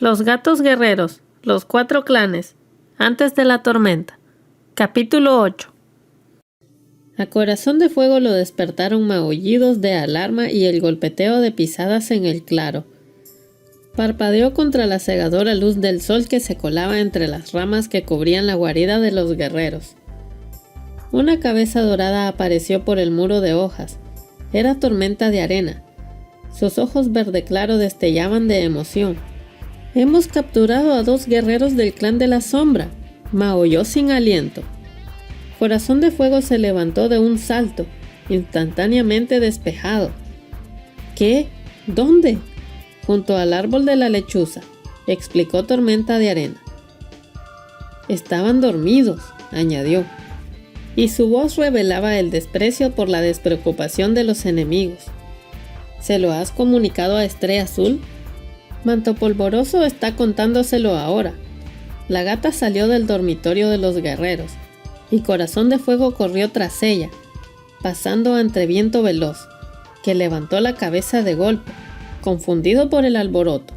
Los gatos guerreros, los 4 clanes, antes de la tormenta. Capítulo 8. A Corazón de Fuego lo despertaron maullidos de alarma y el golpeteo de pisadas en el claro. Parpadeó contra la cegadora luz del sol que se colaba entre las ramas que cubrían la guarida de los guerreros. Una cabeza dorada apareció por el muro de hojas. Era Tormenta de Arena. Sus ojos verde claro destellaban de emoción. «Hemos capturado a 2 guerreros del clan de la sombra», maulló sin aliento. Corazón de Fuego se levantó de un salto, instantáneamente despejado. «¿Qué? ¿Dónde?» «Junto al árbol de la lechuza», explicó Tormenta de Arena. «Estaban dormidos», añadió, y su voz revelaba el desprecio por la despreocupación de los enemigos. «¿Se lo has comunicado a Estrella Azul?» «Manto Polvoroso está contándoselo ahora». La gata salió del dormitorio de los guerreros, y Corazón de Fuego corrió tras ella, pasando entre Viento Veloz, que levantó la cabeza de golpe, confundido por el alboroto.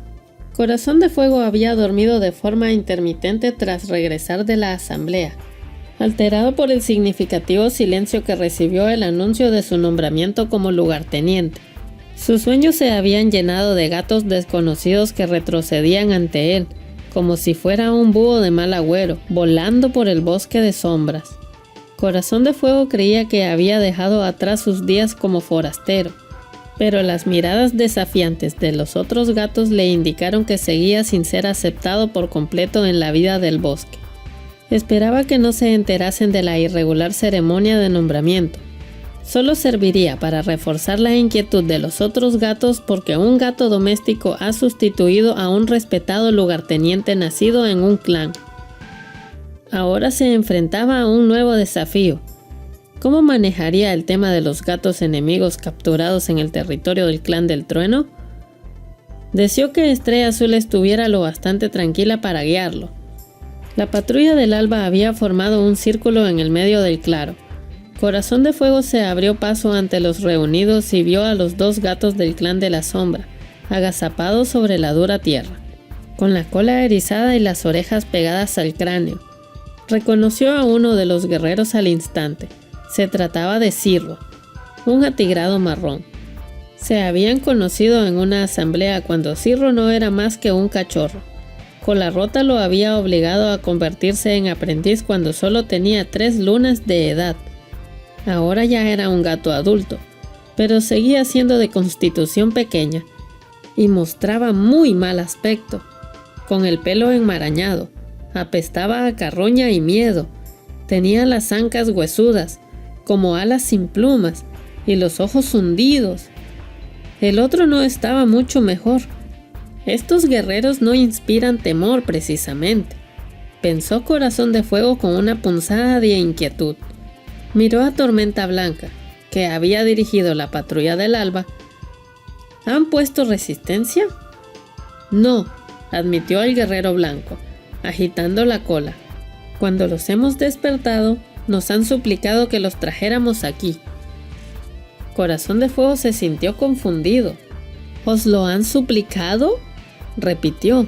Corazón de Fuego había dormido de forma intermitente tras regresar de la asamblea, alterado por el significativo silencio que recibió el anuncio de su nombramiento como lugarteniente. Sus sueños se habían llenado de gatos desconocidos que retrocedían ante él, como si fuera un búho de mal agüero, volando por el bosque de sombras. Corazón de Fuego creía que había dejado atrás sus días como forastero, pero las miradas desafiantes de los otros gatos le indicaron que seguía sin ser aceptado por completo en la vida del bosque. Esperaba que no se enterasen de la irregular ceremonia de nombramiento. Solo serviría para reforzar la inquietud de los otros gatos porque un gato doméstico ha sustituido a un respetado lugarteniente nacido en un clan. Ahora se enfrentaba a un nuevo desafío. ¿Cómo manejaría el tema de los gatos enemigos capturados en el territorio del clan del trueno? Deseó que Estrella Azul estuviera lo bastante tranquila para guiarlo. La patrulla del alba había formado un círculo en el medio del claro. Corazón de Fuego se abrió paso ante los reunidos y vio a los 2 gatos del clan de la sombra, agazapados sobre la dura tierra, con la cola erizada y las orejas pegadas al cráneo. Reconoció a uno de los guerreros al instante. Se trataba de Cirro, un atigrado marrón. Se habían conocido en una asamblea cuando Cirro no era más que un cachorro. Cola Rota lo había obligado a convertirse en aprendiz cuando solo tenía 3 lunas de edad. Ahora ya era un gato adulto, pero seguía siendo de constitución pequeña y mostraba muy mal aspecto. Con el pelo enmarañado, apestaba a carroña y miedo. Tenía las ancas huesudas, como alas sin plumas, y los ojos hundidos. El otro no estaba mucho mejor. Estos guerreros no inspiran temor precisamente, pensó Corazón de Fuego con una punzada de inquietud. Miró a Tormenta Blanca, que había dirigido la patrulla del alba. ¿Han puesto resistencia? No, admitió el guerrero blanco, agitando la cola. Cuando los hemos despertado, nos han suplicado que los trajéramos aquí. Corazón de Fuego se sintió confundido. ¿Os lo han suplicado?, repitió.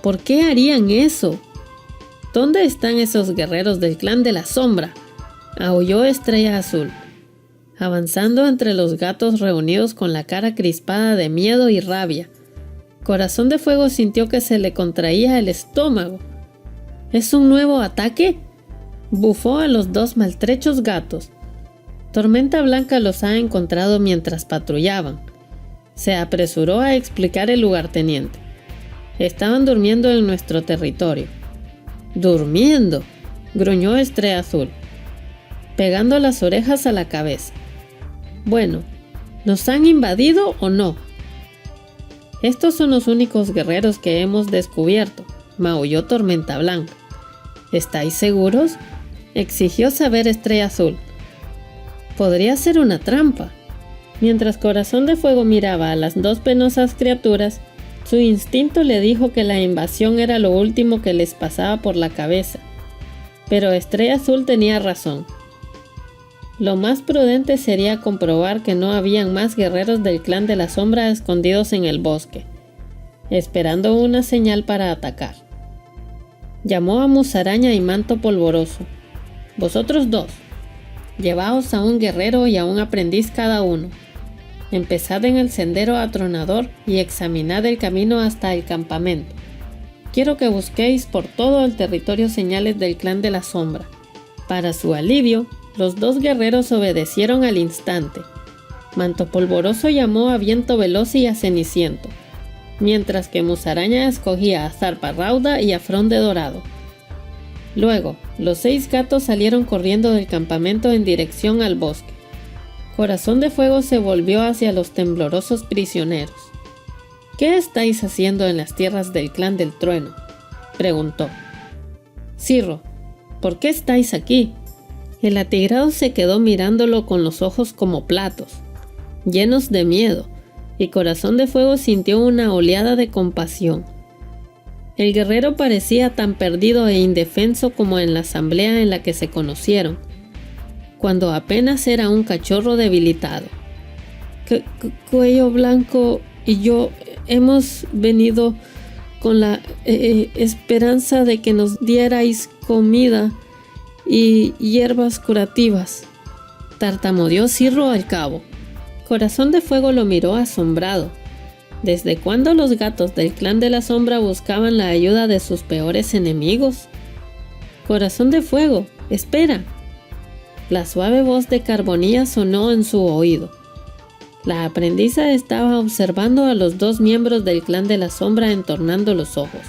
¿Por qué harían eso? ¿Dónde están esos guerreros del clan de la sombra?, aulló Estrella Azul, avanzando entre los gatos reunidos con la cara crispada de miedo y rabia. Corazón de Fuego sintió que se le contraía el estómago. ¿Es un nuevo ataque?, bufó a los 2 maltrechos gatos. Tormenta Blanca los ha encontrado mientras patrullaban. Se apresuró a explicar el lugarteniente. Estaban durmiendo en nuestro territorio. ¿Durmiendo?, gruñó Estrella Azul, pegando las orejas a la cabeza. Bueno, ¿nos han invadido o no? Estos son los únicos guerreros que hemos descubierto, maulló Tormenta Blanca. ¿Estáis seguros?, exigió saber Estrella Azul. Podría ser una trampa. Mientras Corazón de Fuego miraba a las 2 penosas criaturas, su instinto le dijo que la invasión era lo último que les pasaba por la cabeza. Pero Estrella Azul tenía razón. Lo más prudente sería comprobar que no habían más guerreros del clan de la sombra escondidos en el bosque. esperando una señal para atacar. Llamó a Musaraña y Manto Polvoroso. Vosotros dos, llevaos a un guerrero y a un aprendiz cada uno. Empezad en el sendero atronador y examinad el camino hasta el campamento. Quiero que busquéis por todo el territorio señales del clan de la sombra. Para su alivio, los dos guerreros obedecieron al instante. Manto Polvoroso llamó a Viento Veloz y a Ceniciento, mientras que Musaraña escogía a Zarpa Rauda y a Fronde Dorado. Luego, los 6 gatos salieron corriendo del campamento en dirección al bosque. Corazón de Fuego se volvió hacia los temblorosos prisioneros. «¿Qué estáis haciendo en las tierras del clan del trueno?», preguntó. «Cirro, ¿por qué estáis aquí?». El atigrado se quedó mirándolo con los ojos como platos, llenos de miedo, y Corazón de Fuego sintió una oleada de compasión. El guerrero parecía tan perdido e indefenso como en la asamblea en la que se conocieron, cuando apenas era un cachorro debilitado. Cuello Blanco y yo hemos venido con la esperanza de que nos dierais comida y hierbas curativas, tartamudeó Cirro al cabo. Corazón de Fuego lo miró asombrado. ¿Desde cuándo los gatos del clan de la sombra buscaban la ayuda de sus peores enemigos? Corazón de Fuego, espera. La suave voz de Carbonía sonó en su oído. La aprendiza estaba observando a los 2 miembros del clan de la sombra entornando los ojos.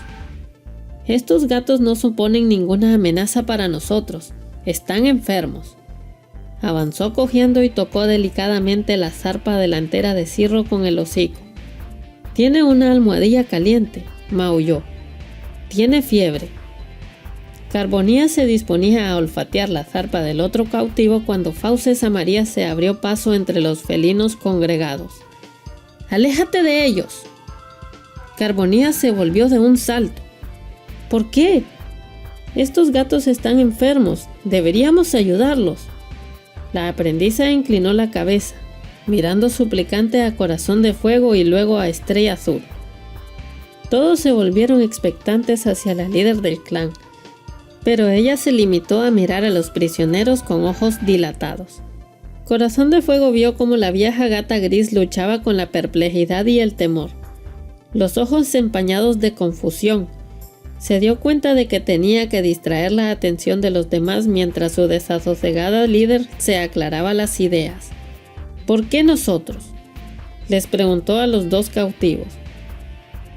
Estos gatos no suponen ninguna amenaza para nosotros. Están enfermos. Avanzó cojeando y tocó delicadamente la zarpa delantera de Cirro con el hocico. «Tiene una almohadilla caliente», maulló. «Tiene fiebre». Carbonía se disponía a olfatear la zarpa del otro cautivo cuando Fauces Amarillas se abrió paso entre los felinos congregados. «¡Aléjate de ellos!». Carbonía se volvió de un salto. «¿Por qué?». «Estos gatos están enfermos. Deberíamos ayudarlos». La aprendiza inclinó la cabeza, mirando suplicante a Corazón de Fuego y luego a Estrella Azul. Todos se volvieron expectantes hacia la líder del clan, pero ella se limitó a mirar a los prisioneros con ojos dilatados. Corazón de Fuego vio cómo la vieja gata gris luchaba con la perplejidad y el temor, los ojos empañados de confusión. Se dio cuenta de que tenía que distraer la atención de los demás mientras su desasosegada líder se aclaraba las ideas. «¿Por qué nosotros?», les preguntó a los 2 cautivos.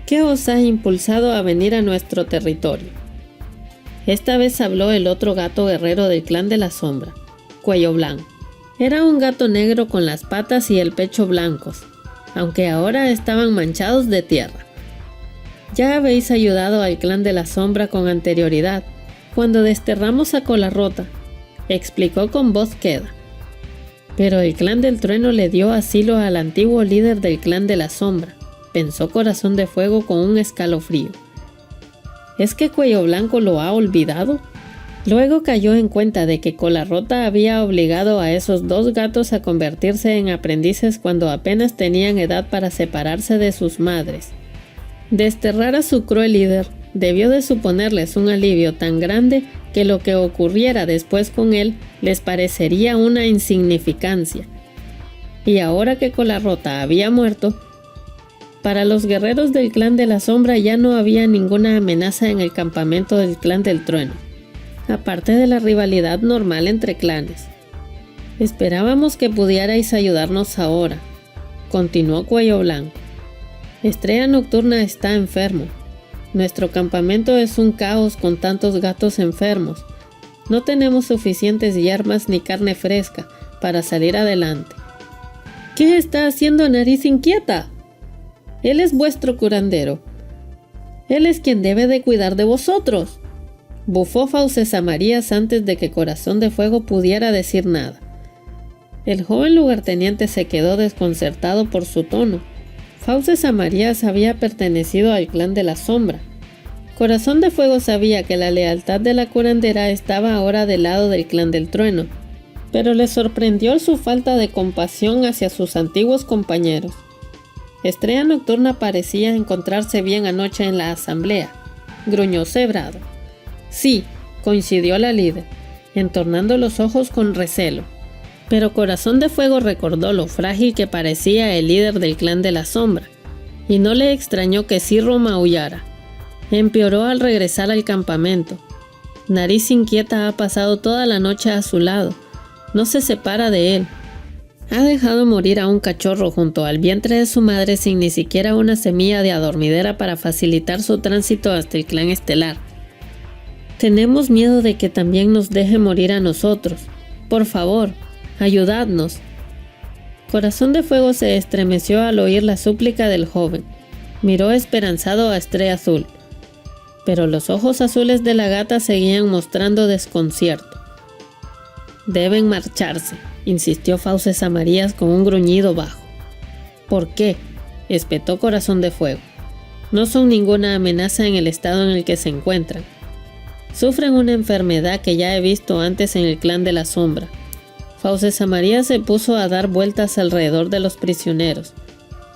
«¿Qué os ha impulsado a venir a nuestro territorio?». Esta vez habló el otro gato guerrero del clan de la sombra, Cuello Blanco. Era un gato negro con las patas y el pecho blancos, aunque ahora estaban manchados de tierra. «Ya habéis ayudado al clan de la sombra con anterioridad, cuando desterramos a Colarrota», explicó con voz queda. «Pero el clan del trueno le dio asilo al antiguo líder del clan de la sombra», pensó Corazón de Fuego con un escalofrío. ¿Es que Cuello Blanco lo ha olvidado? Luego cayó en cuenta de que Colarrota había obligado a esos 2 gatos a convertirse en aprendices cuando apenas tenían edad para separarse de sus madres. Desterrar a su cruel líder debió de suponerles un alivio tan grande que lo que ocurriera después con él les parecería una insignificancia. Y ahora que Colarrota había muerto, para los guerreros del clan de la sombra ya no había ninguna amenaza en el campamento del clan del trueno, aparte de la rivalidad normal entre clanes. «Esperábamos que pudierais ayudarnos ahora», continuó Cuello Blanco. «Estrella Nocturna está enfermo. Nuestro campamento es un caos con tantos gatos enfermos. No tenemos suficientes hierbas ni carne fresca para salir adelante». «¿Qué está haciendo Nariz Inquieta?». «Él es vuestro curandero. Él es quien debe de cuidar de vosotros», bufó Fauces Amarillas antes de que Corazón de Fuego pudiera decir nada. El joven lugarteniente se quedó desconcertado por su tono. Fauces Amarillas había pertenecido al clan de la sombra. Corazón de Fuego sabía que la lealtad de la curandera estaba ahora del lado del clan del trueno, pero le sorprendió su falta de compasión hacia sus antiguos compañeros. Estrella Nocturna parecía encontrarse bien anoche en la asamblea, gruñó Cebrado. Sí, coincidió la líder, entornando los ojos con recelo. Pero Corazón de Fuego recordó lo frágil que parecía el líder del clan de la sombra, y no le extrañó que Cirro maullara. Empeoró al regresar al campamento. Nariz Inquieta ha pasado toda la noche a su lado. No se separa de él. Ha dejado morir a un cachorro junto al vientre de su madre sin ni siquiera una semilla de adormidera para facilitar su tránsito hasta el clan estelar. Tenemos miedo de que también nos deje morir a nosotros. Por favor, ayudadnos. Corazón de Fuego se estremeció al oír la súplica del joven. Miró esperanzado a Estrella Azul. Pero los ojos azules de la gata seguían mostrando desconcierto. Deben marcharse, insistió Fauces Amarillas con un gruñido bajo. ¿Por qué?, espetó Corazón de Fuego. No son ninguna amenaza en el estado en el que se encuentran. Sufren una enfermedad que ya he visto antes en el clan de la sombra. Fauces Amarillas se puso a dar vueltas alrededor de los prisioneros,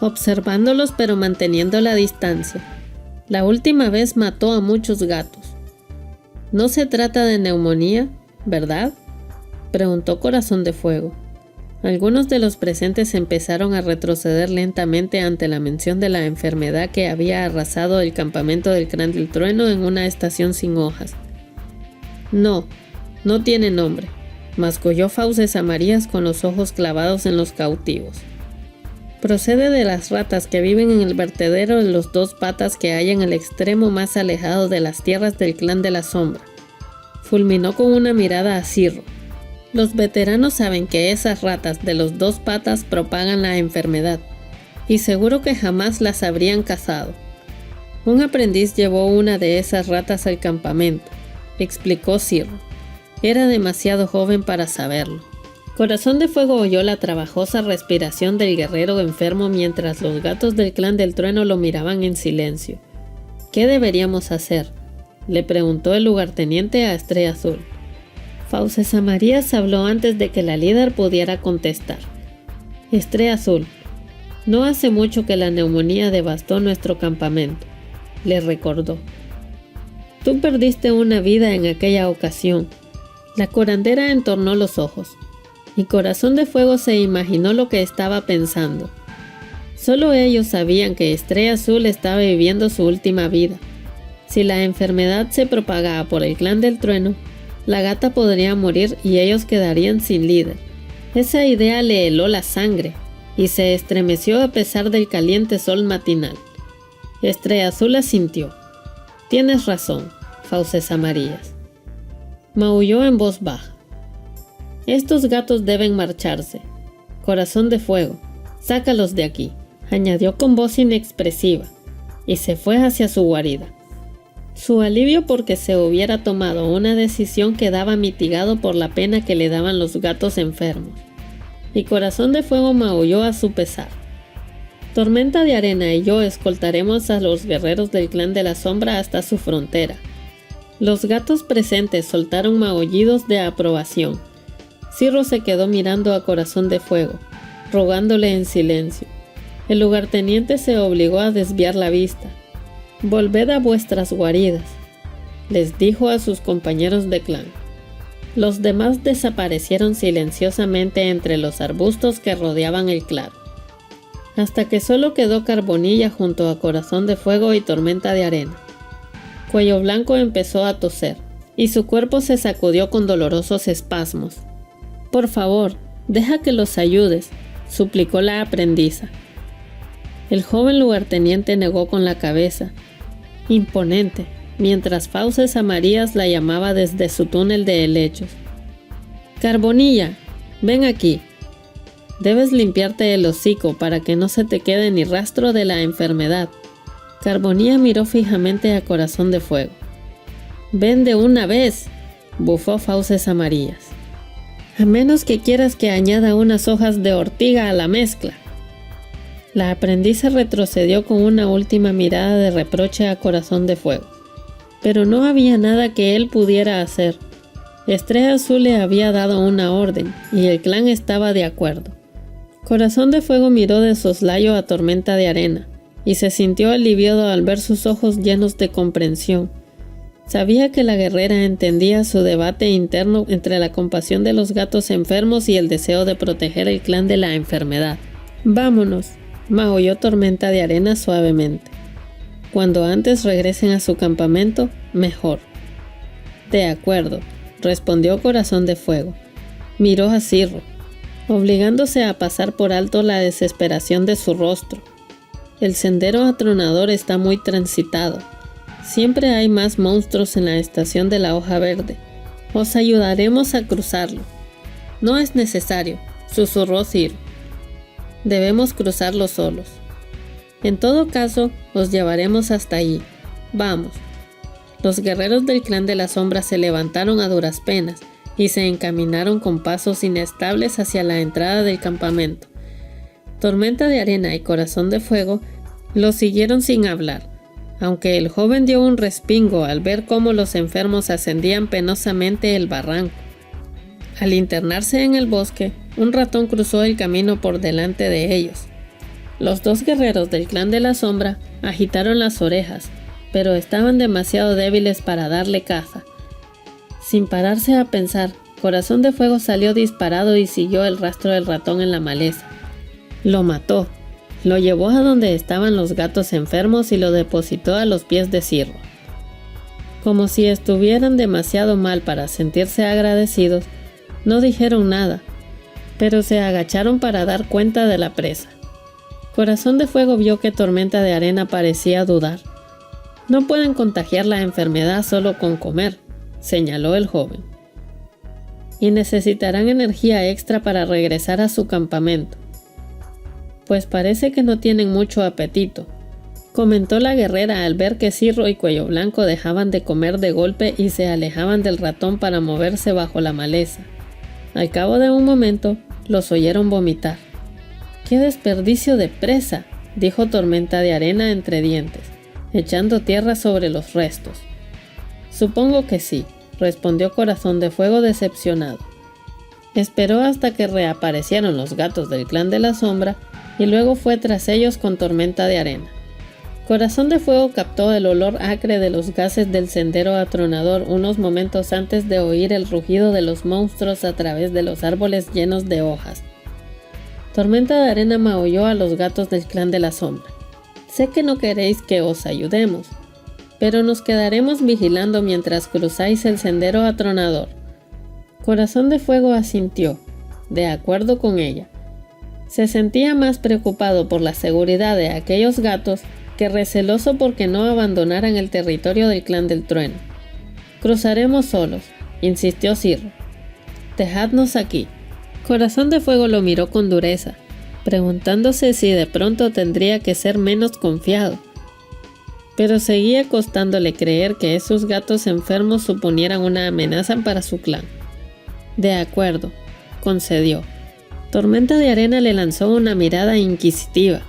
observándolos pero manteniendo la distancia. La última vez mató a muchos gatos. ¿No se trata de neumonía, verdad?, preguntó Corazón de Fuego. Algunos de los presentes empezaron a retroceder lentamente ante la mención de la enfermedad que había arrasado el campamento del Clan del Trueno en una estación sin hojas. No tiene nombre, masculló Fauces Amarillas con los ojos clavados en los cautivos. Procede de las ratas que viven en el vertedero de los 2 patas que hay en el extremo más alejado de las tierras del Clan de la Sombra. Fulminó con una mirada a Cirro. Los veteranos saben que esas ratas de los 2 patas propagan la enfermedad, y seguro que jamás las habrían cazado. Un aprendiz llevó una de esas ratas al campamento, explicó Cirro. Era demasiado joven para saberlo. Corazón de Fuego oyó la trabajosa respiración del guerrero enfermo mientras los gatos del Clan del Trueno lo miraban en silencio. ¿Qué deberíamos hacer?, le preguntó el lugarteniente a Estrella Azul. Fauces Amarillas habló antes de que la líder pudiera contestar. Estrella Azul, no hace mucho que la neumonía devastó nuestro campamento, le recordó. Tú perdiste una vida en aquella ocasión. La curandera entornó los ojos, y Corazón de Fuego se imaginó lo que estaba pensando. Solo ellos sabían que Estrella Azul estaba viviendo su última vida. Si la enfermedad se propagaba por el Clan del Trueno, la gata podría morir y ellos quedarían sin líder. Esa idea le heló la sangre y se estremeció a pesar del caliente sol matinal. Estrella Azul asintió. Tienes razón, Fauces Amarillas. Maulló en voz baja. Estos gatos deben marcharse. Corazón de Fuego, sácalos de aquí, añadió con voz inexpresiva, y se fue hacia su guarida. Su alivio porque se hubiera tomado una decisión quedaba mitigado por la pena que le daban los gatos enfermos, y Corazón de Fuego maulló a su pesar. Tormenta de Arena y yo escoltaremos a los guerreros del Clan de la Sombra hasta su frontera. Los gatos presentes soltaron maullidos de aprobación. Cirro se quedó mirando a Corazón de Fuego, rogándole en silencio. El lugarteniente se obligó a desviar la vista. Volved a vuestras guaridas, les dijo a sus compañeros de clan. Los demás desaparecieron silenciosamente entre los arbustos que rodeaban el claro, hasta que solo quedó Carbonilla junto a Corazón de Fuego y Tormenta de Arena. Cuello Blanco empezó a toser, y su cuerpo se sacudió con dolorosos espasmos. Por favor, deja que los ayudes, suplicó la aprendiza. El joven lugarteniente negó con la cabeza, imponente, mientras Fauces Amarillas la llamaba desde su túnel de helechos. Carbonilla, ven aquí. Debes limpiarte el hocico para que no se te quede ni rastro de la enfermedad. Carbonilla miró fijamente a Corazón de Fuego. Ven de una vez, bufó Fauces Amarillas. A menos que quieras que añada unas hojas de ortiga a la mezcla. La aprendiz retrocedió con una última mirada de reproche a Corazón de Fuego. Pero no había nada que él pudiera hacer. Estrella Azul le había dado una orden y el clan estaba de acuerdo. Corazón de Fuego miró de soslayo a Tormenta de Arena y se sintió aliviado al ver sus ojos llenos de comprensión. Sabía que la guerrera entendía su debate interno entre la compasión de los gatos enfermos y el deseo de proteger el clan de la enfermedad. «Vámonos», maulló Tormenta de Arena suavemente. «Cuando antes regresen a su campamento, mejor». «De acuerdo», respondió Corazón de Fuego. Miró a Cirro, obligándose a pasar por alto la desesperación de su rostro. «El sendero atronador está muy transitado. Siempre hay más monstruos en la estación de la hoja verde. Os ayudaremos a cruzarlo». «No es necesario», susurró Cirro. «Debemos cruzarlo solos. En todo caso, os llevaremos hasta allí. Vamos». Los guerreros del clan de la sombra se levantaron a duras penas y se encaminaron con pasos inestables hacia la entrada del campamento. Tormenta de Arena y Corazón de Fuego lo siguieron sin hablar, aunque el joven dio un respingo al ver cómo los enfermos ascendían penosamente el barranco. Al internarse en el bosque, un ratón cruzó el camino por delante de ellos. Los dos guerreros del clan de la sombra agitaron las orejas, pero estaban demasiado débiles para darle caza. Sin pararse a pensar, Corazón de Fuego salió disparado y siguió el rastro del ratón en la maleza. Lo mató, lo llevó a donde estaban los gatos enfermos y lo depositó a los pies de Cirro. Como si estuvieran demasiado mal para sentirse agradecidos, no dijeron nada, pero se agacharon para dar cuenta de la presa. Corazón de Fuego vio que Tormenta de Arena parecía dudar. «No pueden contagiar la enfermedad solo con comer», señaló el joven. «Y necesitarán energía extra para regresar a su campamento». «Pues parece que no tienen mucho apetito», comentó la guerrera al ver que Cirro y Cuello Blanco dejaban de comer de golpe y se alejaban del ratón para moverse bajo la maleza. Al cabo de un momento, los oyeron vomitar. «¡Qué desperdicio de presa!», dijo Tormenta de Arena entre dientes, echando tierra sobre los restos. «Supongo que sí», respondió Corazón de Fuego decepcionado. Esperó hasta que reaparecieron los gatos del clan de la sombra y luego fue tras ellos con Tormenta de Arena. Corazón de Fuego captó el olor acre de los gases del sendero atronador unos momentos antes de oír el rugido de los monstruos a través de los árboles llenos de hojas. Tormenta de Arena maulló a los gatos del clan de la sombra. «Sé que no queréis que os ayudemos, pero nos quedaremos vigilando mientras cruzáis el sendero atronador». Corazón de Fuego asintió, de acuerdo con ella. Se sentía más preocupado por la seguridad de aquellos gatos que receloso porque no abandonaran el territorio del clan del trueno. «Cruzaremos solos», insistió Cirro. «Dejadnos aquí». Corazón de Fuego lo miró con dureza, preguntándose si de pronto tendría que ser menos confiado. Pero seguía costándole creer que esos gatos enfermos suponieran una amenaza para su clan. «De acuerdo», concedió. Tormenta de Arena le lanzó una mirada inquisitiva,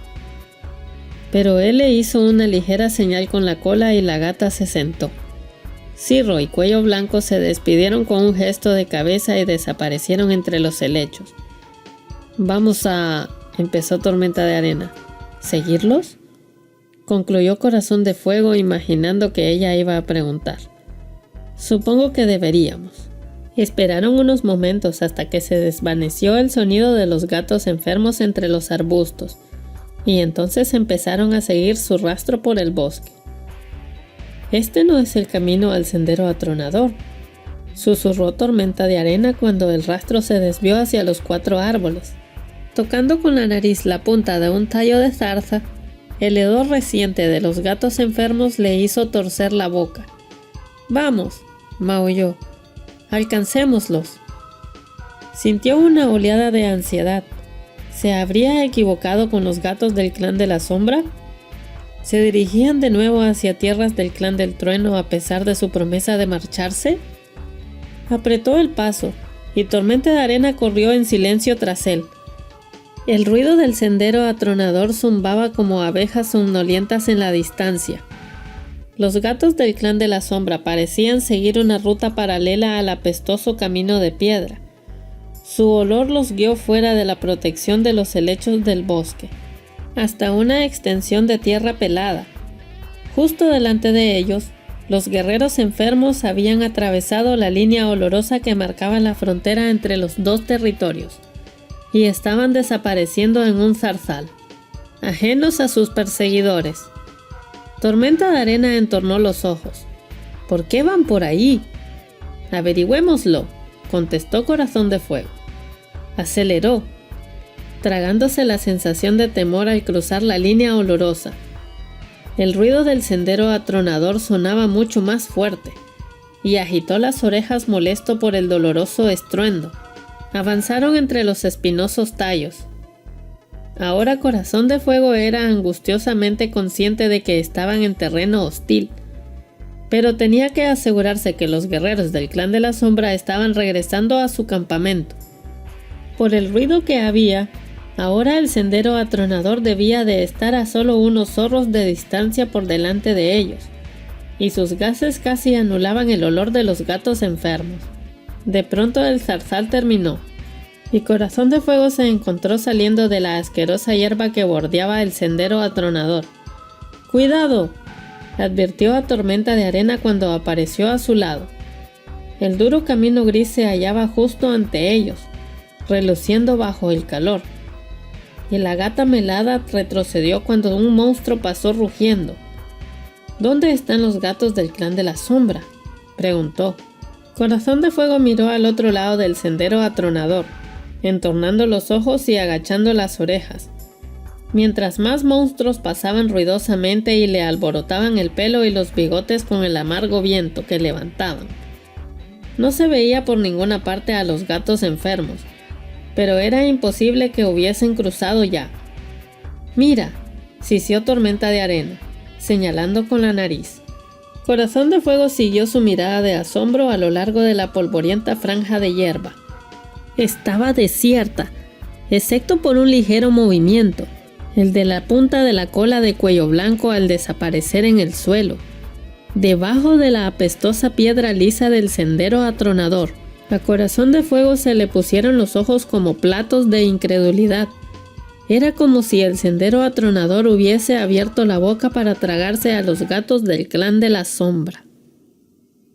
pero él le hizo una ligera señal con la cola y la gata se sentó. Cirro y Cuello Blanco se despidieron con un gesto de cabeza y desaparecieron entre los helechos. «Vamos a...», empezó Tormenta de Arena. «¿Seguirlos?», concluyó Corazón de Fuego imaginando que ella iba a preguntar. «Supongo que deberíamos». Esperaron unos momentos hasta que se desvaneció el sonido de los gatos enfermos entre los arbustos, y entonces empezaron a seguir su rastro por el bosque. «Este no es el camino al sendero atronador», susurró Tormenta de Arena cuando el rastro se desvió hacia los 4 árboles. Tocando con la nariz la punta de un tallo de zarza, el hedor reciente de los gatos enfermos le hizo torcer la boca. «Vamos», maulló. «Alcancémoslos». Sintió una oleada de ansiedad. ¿Se habría equivocado con los gatos del clan de la sombra? ¿Se dirigían de nuevo hacia tierras del clan del trueno a pesar de su promesa de marcharse? Apretó el paso, y Tormenta de Arena corrió en silencio tras él. El ruido del sendero atronador zumbaba como abejas somnolientas en la distancia. Los gatos del clan de la sombra parecían seguir una ruta paralela al apestoso camino de piedra. Su olor los guió fuera de la protección de los helechos del bosque, hasta una extensión de tierra pelada. Justo delante de ellos, los guerreros enfermos habían atravesado la línea olorosa que marcaba la frontera entre los dos territorios, y estaban desapareciendo en un zarzal, ajenos a sus perseguidores. Tormenta de Arena entornó los ojos. ¿Por qué van por ahí? Averigüémoslo, contestó Corazón de Fuego. Aceleró, tragándose la sensación de temor al cruzar la línea olorosa. El ruido del sendero atronador sonaba mucho más fuerte, y agitó las orejas molesto por el doloroso estruendo. Avanzaron entre los espinosos tallos. Ahora Corazón de Fuego era angustiosamente consciente de que estaban en terreno hostil, pero tenía que asegurarse que los guerreros del Clan de la Sombra estaban regresando a su campamento. Por el ruido que había, ahora el sendero atronador debía de estar a solo unos zorros de distancia por delante de ellos, y sus gases casi anulaban el olor de los gatos enfermos. De pronto el zarzal terminó, y Corazón de Fuego se encontró saliendo de la asquerosa hierba que bordeaba el sendero atronador. ¡Cuidado!, advirtió a Tormenta de Arena cuando apareció a su lado. El duro camino gris se hallaba justo ante ellos, reluciendo bajo el calor, y la gata melada retrocedió cuando un monstruo pasó rugiendo. ¿Dónde están los gatos del Clan de la Sombra?, preguntó. Corazón de Fuego miró al otro lado del sendero atronador, entornando los ojos y agachando las orejas, mientras más monstruos pasaban ruidosamente y le alborotaban el pelo y los bigotes con el amargo viento que levantaban. No se veía por ninguna parte a los gatos enfermos, pero era imposible que hubiesen cruzado ya. «Mira», sisió Tormenta de Arena, señalando con la nariz. Corazón de Fuego siguió su mirada de asombro a lo largo de la polvorienta franja de hierba. Estaba desierta, excepto por un ligero movimiento, el de la punta de la cola de Cuello Blanco al desaparecer en el suelo, debajo de la apestosa piedra lisa del sendero atronador. A Corazón de Fuego se le pusieron los ojos como platos de incredulidad. Era como si el sendero atronador hubiese abierto la boca para tragarse a los gatos del Clan de la Sombra.